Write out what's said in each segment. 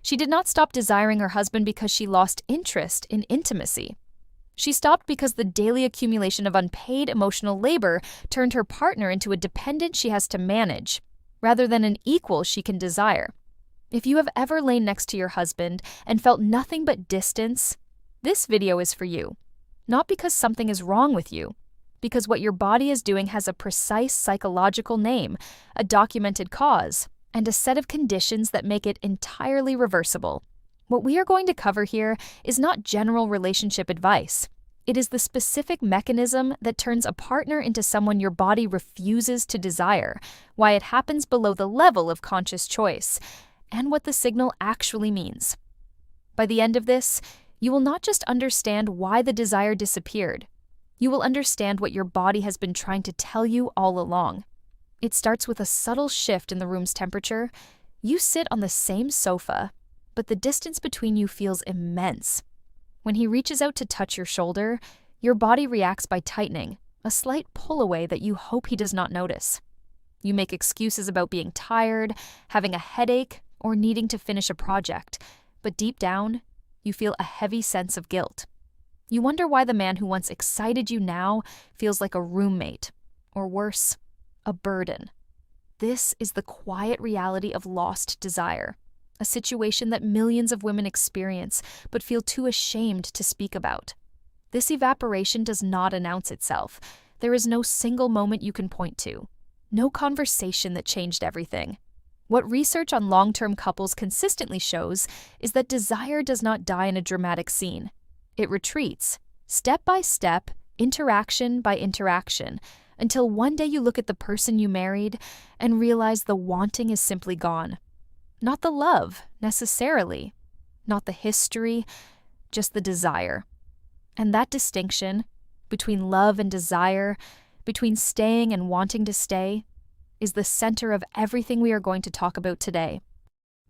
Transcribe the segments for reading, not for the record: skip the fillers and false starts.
She did not stop desiring her husband because she lost interest in intimacy. She stopped because the daily accumulation of unpaid emotional labor turned her partner into a dependent she has to manage, rather than an equal she can desire. If you have ever lain next to your husband and felt nothing but distance, this video is for you. Not because something is wrong with you, because what your body is doing has a precise psychological name, a documented cause, and a set of conditions that make it entirely reversible. What we are going to cover here is not general relationship advice. It is the specific mechanism that turns a partner into someone your body refuses to desire, why it happens below the level of conscious choice, and what the signal actually means. By the end of this, you will not just understand why the desire disappeared. You will understand what your body has been trying to tell you all along. It starts with a subtle shift in the room's temperature. You sit on the same sofa, but the distance between you feels immense. When he reaches out to touch your shoulder, your body reacts by tightening, a slight pull away that you hope he does not notice. You make excuses about being tired, having a headache, or needing to finish a project, but deep down, you feel a heavy sense of guilt. You wonder why the man who once excited you now feels like a roommate, or worse, a burden. This is the quiet reality of lost desire, a situation that millions of women experience but feel too ashamed to speak about. This evaporation does not announce itself. There is no single moment you can point to, no conversation that changed everything. What research on long-term couples consistently shows is that desire does not die in a dramatic scene. It retreats, step by step, interaction by interaction, until one day you look at the person you married and realize the wanting is simply gone. Not the love, necessarily. Not the history, just the desire. And that distinction, between love and desire, between staying and wanting to stay, is the center of everything we are going to talk about today.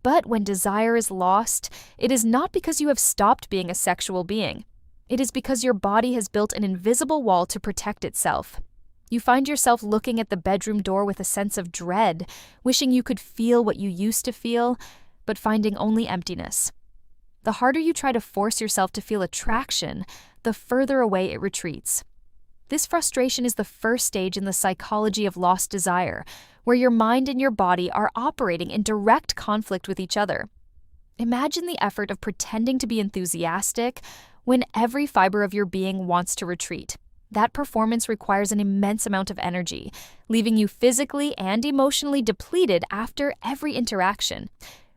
But when desire is lost, it is not because you have stopped being a sexual being. It is because your body has built an invisible wall to protect itself. You find yourself looking at the bedroom door with a sense of dread, wishing you could feel what you used to feel, but finding only emptiness. The harder you try to force yourself to feel attraction, the further away it retreats. This frustration is the first stage in the psychology of lost desire, where your mind and your body are operating in direct conflict with each other. Imagine the effort of pretending to be enthusiastic when every fiber of your being wants to retreat. That performance requires an immense amount of energy, leaving you physically and emotionally depleted after every interaction.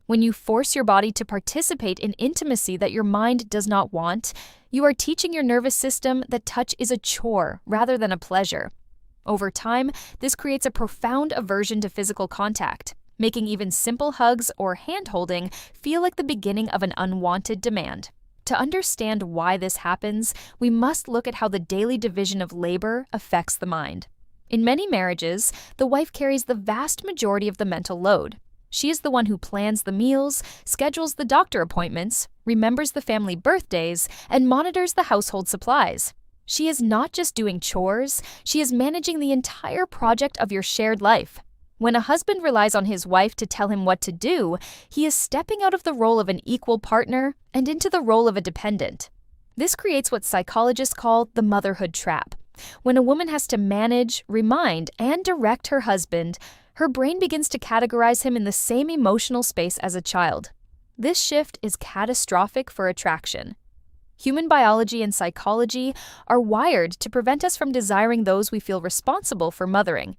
When you force your body to participate in intimacy that your mind does not want, you are teaching your nervous system that touch is a chore rather than a pleasure. Over time, this creates a profound aversion to physical contact, making even simple hugs or hand-holding feel like the beginning of an unwanted demand. To understand why this happens, we must look at how the daily division of labor affects the mind. In many marriages, the wife carries the vast majority of the mental load. She is the one who plans the meals, schedules the doctor appointments, remembers the family birthdays, and monitors the household supplies. She is not just doing chores, she is managing the entire project of your shared life. When a husband relies on his wife to tell him what to do, he is stepping out of the role of an equal partner and into the role of a dependent. This creates what psychologists call the motherhood trap. When a woman has to manage, remind, and direct her husband, her brain begins to categorize him in the same emotional space as a child. This shift is catastrophic for attraction. Human biology and psychology are wired to prevent us from desiring those we feel responsible for mothering.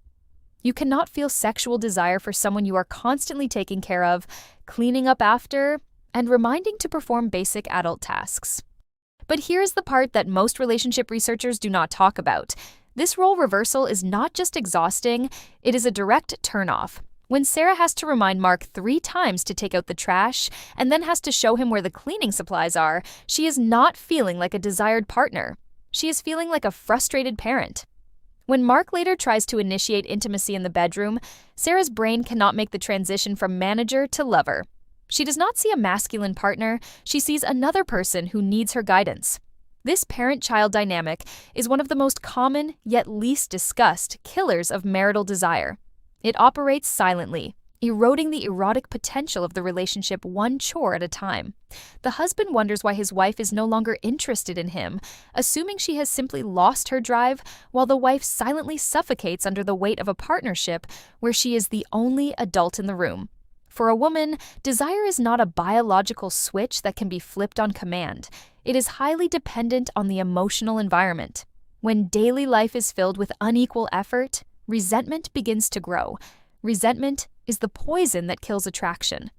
You cannot feel sexual desire for someone you are constantly taking care of, cleaning up after, and reminding to perform basic adult tasks. But here's the part that most relationship researchers do not talk about. This role reversal is not just exhausting, it is a direct turnoff. When Sarah has to remind Mark 3 times to take out the trash and then has to show him where the cleaning supplies are, she is not feeling like a desired partner. She is feeling like a frustrated parent. When Mark later tries to initiate intimacy in the bedroom, Sarah's brain cannot make the transition from manager to lover. She does not see a masculine partner, she sees another person who needs her guidance. This parent-child dynamic is one of the most common, yet least discussed, killers of marital desire. It operates silently, eroding the erotic potential of the relationship one chore at a time. The husband wonders why his wife is no longer interested in him, assuming she has simply lost her drive, while the wife silently suffocates under the weight of a partnership where she is the only adult in the room. For a woman, desire is not a biological switch that can be flipped on command. It is highly dependent on the emotional environment. When daily life is filled with unequal effort, resentment begins to grow. Resentment is the poison that kills attraction.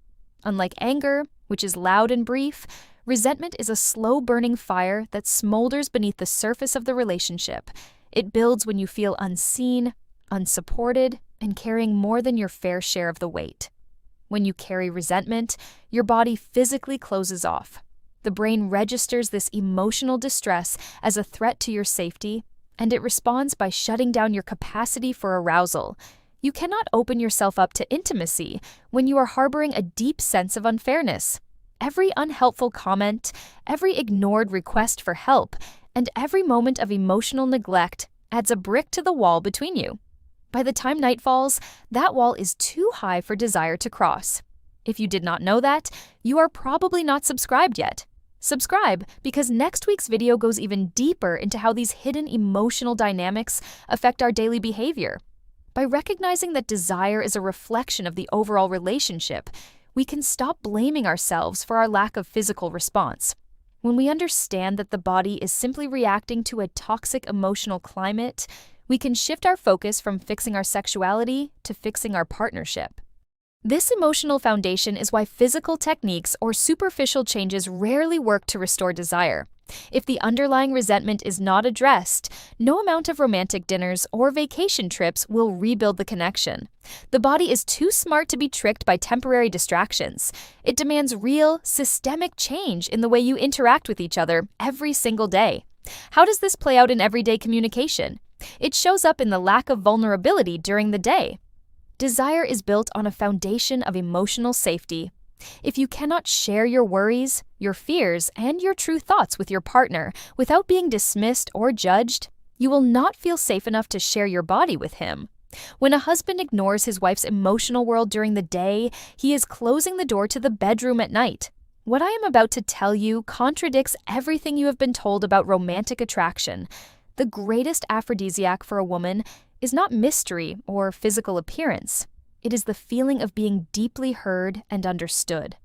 Unlike anger, which is loud and brief, resentment is a slow-burning fire that smolders beneath the surface of the relationship. It builds when you feel unseen, unsupported, and carrying more than your fair share of the weight. When you carry resentment, your body physically closes off. The brain registers this emotional distress as a threat to your safety, and it responds by shutting down your capacity for arousal. You cannot open yourself up to intimacy when you are harboring a deep sense of unfairness. Every unhelpful comment, every ignored request for help, and every moment of emotional neglect adds a brick to the wall between you. By the time night falls, that wall is too high for desire to cross. If you did not know that, you are probably not subscribed yet. Subscribe, because next week's video goes even deeper into how these hidden emotional dynamics affect our daily behavior. By recognizing that desire is a reflection of the overall relationship, we can stop blaming ourselves for our lack of physical response. When we understand that the body is simply reacting to a toxic emotional climate, we can shift our focus from fixing our sexuality to fixing our partnership. This emotional foundation is why physical techniques or superficial changes rarely work to restore desire. If the underlying resentment is not addressed, no amount of romantic dinners or vacation trips will rebuild the connection. The body is too smart to be tricked by temporary distractions. It demands real, systemic change in the way you interact with each other every single day. How does this play out in everyday communication? It shows up in the lack of vulnerability during the day. Desire is built on a foundation of emotional safety. If you cannot share your worries, your fears, and your true thoughts with your partner without being dismissed or judged, you will not feel safe enough to share your body with him. When a husband ignores his wife's emotional world during the day, he is closing the door to the bedroom at night. What I am about to tell you contradicts everything you have been told about romantic attraction. The greatest aphrodisiac for a woman is not mystery or physical appearance. It is the feeling of being deeply heard and understood.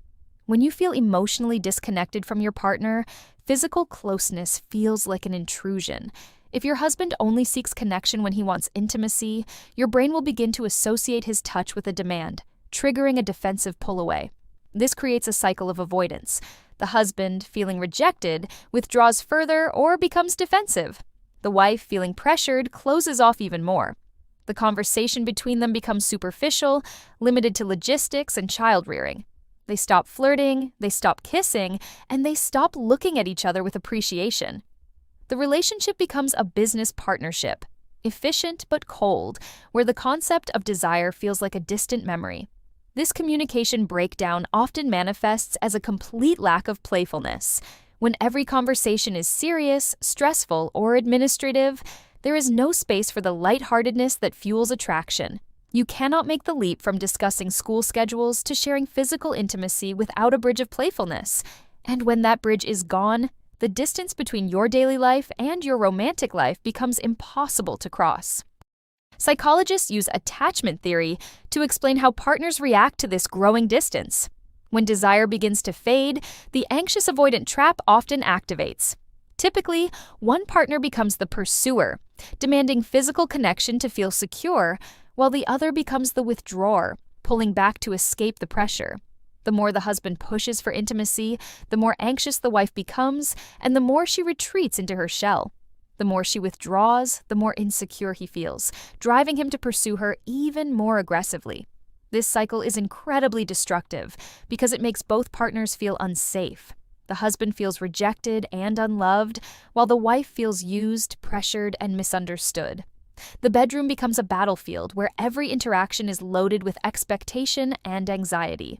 When you feel emotionally disconnected from your partner, physical closeness feels like an intrusion. If your husband only seeks connection when he wants intimacy, your brain will begin to associate his touch with a demand, triggering a defensive pull away. This creates a cycle of avoidance. The husband, feeling rejected, withdraws further or becomes defensive. The wife, feeling pressured, closes off even more. The conversation between them becomes superficial, limited to logistics and child-rearing. They stop flirting, they stop kissing, and they stop looking at each other with appreciation. The relationship becomes a business partnership, efficient but cold, where the concept of desire feels like a distant memory. This communication breakdown often manifests as a complete lack of playfulness. When every conversation is serious, stressful, or administrative, there is no space for the lightheartedness that fuels attraction. You cannot make the leap from discussing school schedules to sharing physical intimacy without a bridge of playfulness. And when that bridge is gone, the distance between your daily life and your romantic life becomes impossible to cross. Psychologists use attachment theory to explain how partners react to this growing distance. When desire begins to fade, the anxious avoidant trap often activates. Typically, one partner becomes the pursuer, demanding physical connection to feel secure, while the other becomes the withdrawer, pulling back to escape the pressure. The more the husband pushes for intimacy, the more anxious the wife becomes, and the more she retreats into her shell. The more she withdraws, the more insecure he feels, driving him to pursue her even more aggressively. This cycle is incredibly destructive because it makes both partners feel unsafe. The husband feels rejected and unloved, while the wife feels used, pressured, and misunderstood. The bedroom becomes a battlefield where every interaction is loaded with expectation and anxiety.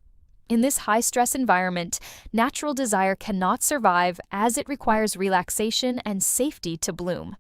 In this high-stress environment, natural desire cannot survive as it requires relaxation and safety to bloom.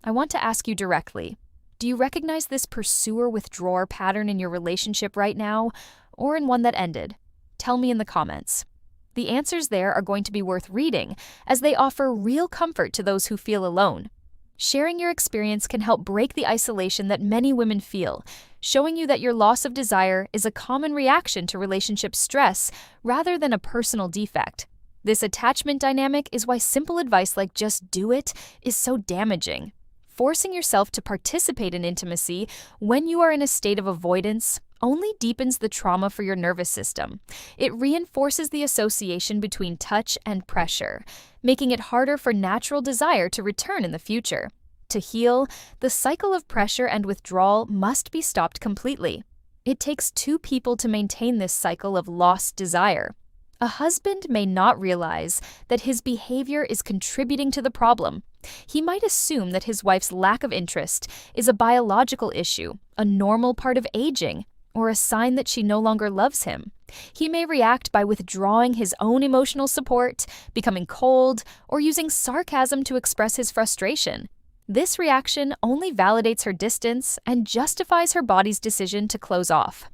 I want to ask you directly, Do you recognize this pursuer-withdrawer pattern in your relationship right now, or in one that ended? Tell me in the comments. The answers there are going to be worth reading, as they offer real comfort to those who feel alone. Sharing your experience can help break the isolation that many women feel, showing you that your loss of desire is a common reaction to relationship stress rather than a personal defect. This attachment dynamic is why simple advice like just do it is so damaging. Forcing yourself to participate in intimacy when you are in a state of avoidance only deepens the trauma for your nervous system. It reinforces the association between touch and pressure, making it harder for natural desire to return in the future. To heal, the cycle of pressure and withdrawal must be stopped completely. It takes two people to maintain this cycle of lost desire. A husband may not realize that his behavior is contributing to the problem. He might assume that his wife's lack of interest is a biological issue, a normal part of aging, or a sign that she no longer loves him. He may react by withdrawing his own emotional support, becoming cold, or using sarcasm to express his frustration. This reaction only validates her distance and justifies her body's decision to close off.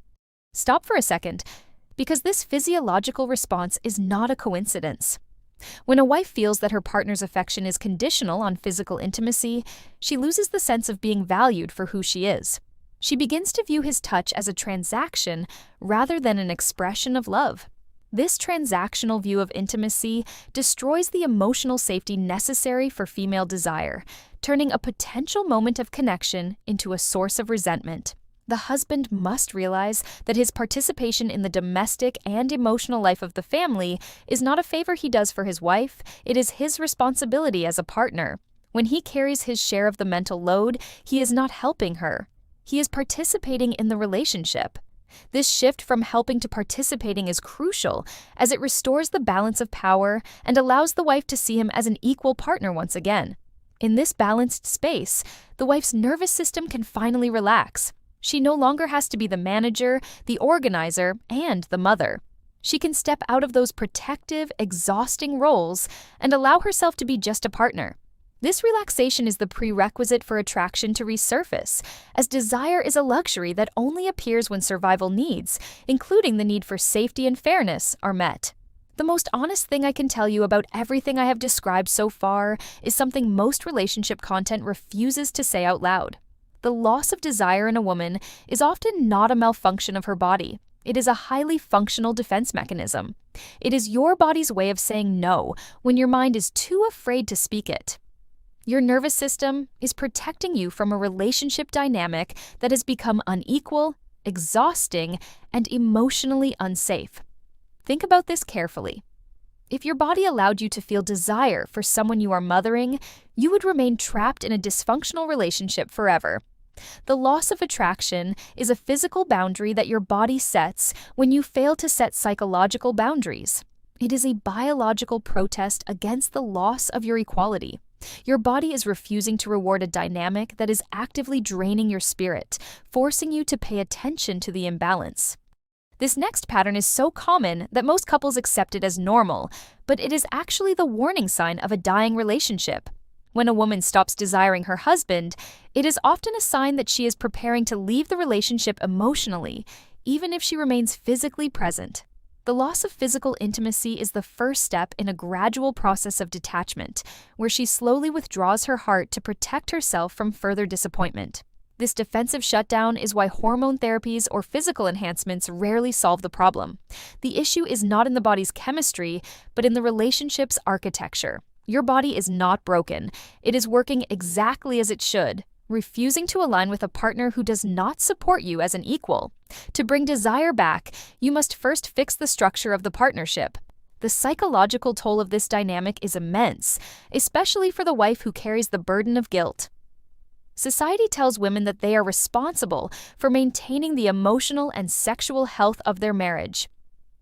Stop for a second, because this physiological response is not a coincidence. When a wife feels that her partner's affection is conditional on physical intimacy, she loses the sense of being valued for who she is. She begins to view his touch as a transaction rather than an expression of love. This transactional view of intimacy destroys the emotional safety necessary for female desire, turning a potential moment of connection into a source of resentment. The husband must realize that his participation in the domestic and emotional life of the family is not a favor he does for his wife, it is his responsibility as a partner. When he carries his share of the mental load, he is not helping her. He is participating in the relationship. This shift from helping to participating is crucial, as it restores the balance of power and allows the wife to see him as an equal partner once again. In this balanced space, the wife's nervous system can finally relax. She no longer has to be the manager, the organizer, and the mother. She can step out of those protective, exhausting roles and allow herself to be just a partner. This relaxation is the prerequisite for attraction to resurface, as desire is a luxury that only appears when survival needs, including the need for safety and fairness, are met. The most honest thing I can tell you about everything I have described so far is something most relationship content refuses to say out loud. The loss of desire in a woman is often not a malfunction of her body. It is a highly functional defense mechanism. It is your body's way of saying no when your mind is too afraid to speak it. Your nervous system is protecting you from a relationship dynamic that has become unequal, exhausting, and emotionally unsafe. Think about this carefully. If your body allowed you to feel desire for someone you are mothering, you would remain trapped in a dysfunctional relationship forever. The loss of attraction is a physical boundary that your body sets when you fail to set psychological boundaries. It is a biological protest against the loss of your equality. Your body is refusing to reward a dynamic that is actively draining your spirit, forcing you to pay attention to the imbalance. This next pattern is so common that most couples accept it as normal, but it is actually the warning sign of a dying relationship. When a woman stops desiring her husband, it is often a sign that she is preparing to leave the relationship emotionally, even if she remains physically present. The loss of physical intimacy is the first step in a gradual process of detachment, where she slowly withdraws her heart to protect herself from further disappointment. This defensive shutdown is why hormone therapies or physical enhancements rarely solve the problem. The issue is not in the body's chemistry, but in the relationship's architecture. Your body is not broken. It is working exactly as it should, refusing to align with a partner who does not support you as an equal. To bring desire back, you must first fix the structure of the partnership. The psychological toll of this dynamic is immense, especially for the wife who carries the burden of guilt. Society tells women that they are responsible for maintaining the emotional and sexual health of their marriage.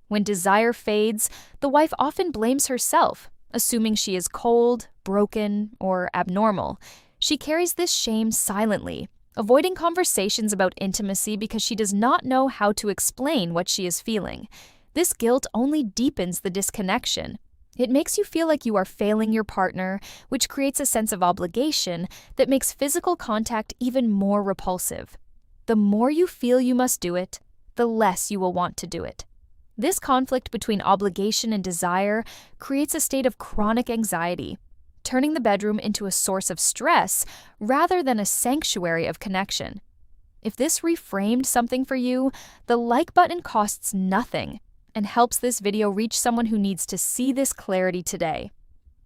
When desire fades, the wife often blames herself, assuming she is cold, broken, or abnormal. She carries this shame silently, avoiding conversations about intimacy because she does not know how to explain what she is feeling. This guilt only deepens the disconnection. It makes you feel like you are failing your partner, which creates a sense of obligation that makes physical contact even more repulsive. The more you feel you must do it, the less you will want to do it. This conflict between obligation and desire creates a state of chronic anxiety, turning the bedroom into a source of stress rather than a sanctuary of connection. If this reframed something for you, the like button costs nothing and helps this video reach someone who needs to see this clarity today.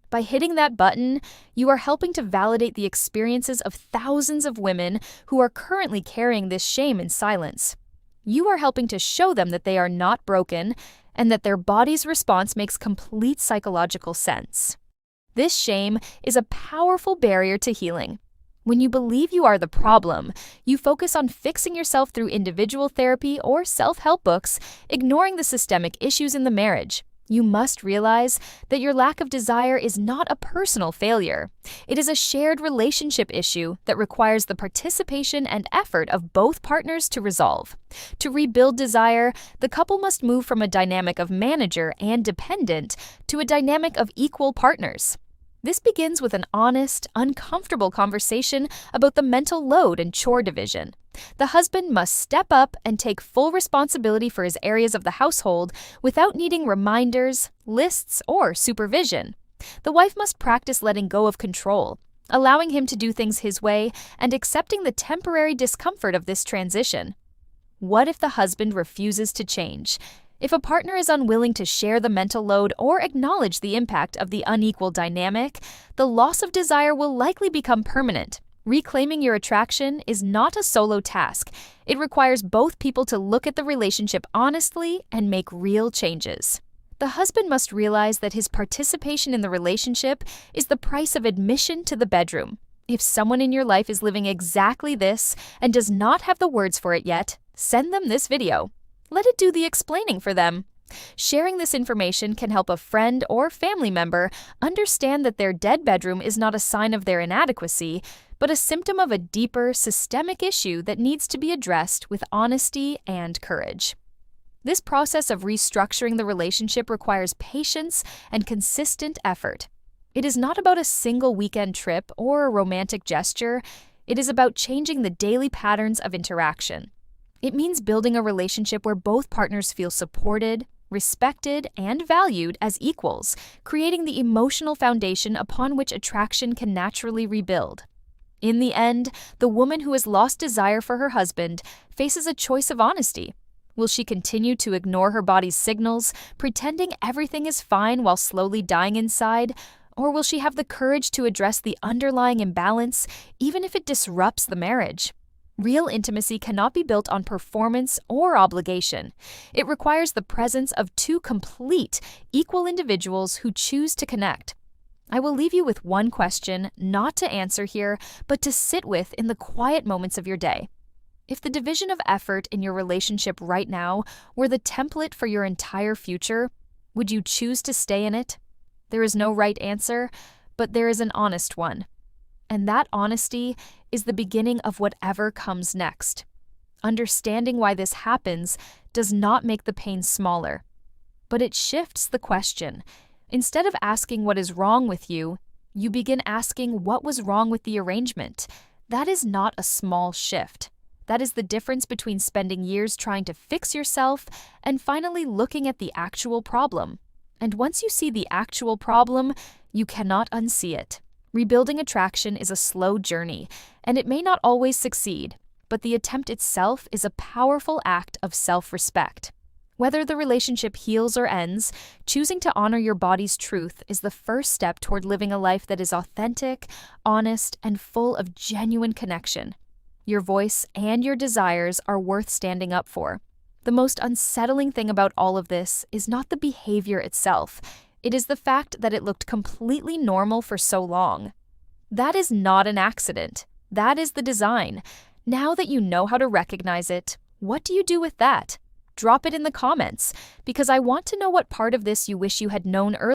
By hitting that button, you are helping to validate the experiences of thousands of women who are currently carrying this shame in silence. You are helping to show them that they are not broken and that their body's response makes complete psychological sense. This shame is a powerful barrier to healing. When you believe you are the problem, you focus on fixing yourself through individual therapy or self-help books, ignoring the systemic issues in the marriage. You must realize that your lack of desire is not a personal failure. It is a shared relationship issue that requires the participation and effort of both partners to resolve. To rebuild desire, the couple must move from a dynamic of manager and dependent to a dynamic of equal partners. This begins with an honest, uncomfortable conversation about the mental load and chore division. The husband must step up and take full responsibility for his areas of the household without needing reminders, lists, or supervision. The wife must practice letting go of control, allowing him to do things his way and accepting the temporary discomfort of this transition. What if the husband refuses to change? If a partner is unwilling to share the mental load or acknowledge the impact of the unequal dynamic, the loss of desire will likely become permanent. Reclaiming your attraction is not a solo task. It requires both people to look at the relationship honestly and make real changes. The husband must realize that his participation in the relationship is the price of admission to the bedroom. If someone in your life is living exactly this and does not have the words for it yet, send them this video. Let it do the explaining for them. Sharing this information can help a friend or family member understand that their dead bedroom is not a sign of their inadequacy, but a symptom of a deeper, systemic issue that needs to be addressed with honesty and courage. This process of restructuring the relationship requires patience and consistent effort. It is not about a single weekend trip or a romantic gesture. It is about changing the daily patterns of interaction. It means building a relationship where both partners feel supported, respected, and valued as equals, creating the emotional foundation upon which attraction can naturally rebuild. In the end, the woman who has lost desire for her husband faces a choice of honesty. Will she continue to ignore her body's signals, pretending everything is fine while slowly dying inside? Or will she have the courage to address the underlying imbalance, even if it disrupts the marriage? Real intimacy cannot be built on performance or obligation. It requires the presence of two complete, equal individuals who choose to connect. I will leave you with one question, not to answer here, but to sit with in the quiet moments of your day. If the division of effort in your relationship right now were the template for your entire future, would you choose to stay in it? There is no right answer, but there is an honest one. And that honesty is the beginning of whatever comes next. Understanding why this happens does not make the pain smaller, but it shifts the question. Instead of asking what is wrong with you, you begin asking what was wrong with the arrangement. That is not a small shift. That is the difference between spending years trying to fix yourself and finally looking at the actual problem. And once you see the actual problem, you cannot unsee it. Rebuilding attraction is a slow journey, and it may not always succeed, but the attempt itself is a powerful act of self-respect. Whether the relationship heals or ends, choosing to honor your body's truth is the first step toward living a life that is authentic, honest, and full of genuine connection. Your voice and your desires are worth standing up for. The most unsettling thing about all of this is not the behavior itself. It is the fact that it looked completely normal for so long. That is not an accident. That is the design. Now that you know how to recognize it, what do you do with that? Drop it in the comments, because I want to know what part of this you wish you had known earlier.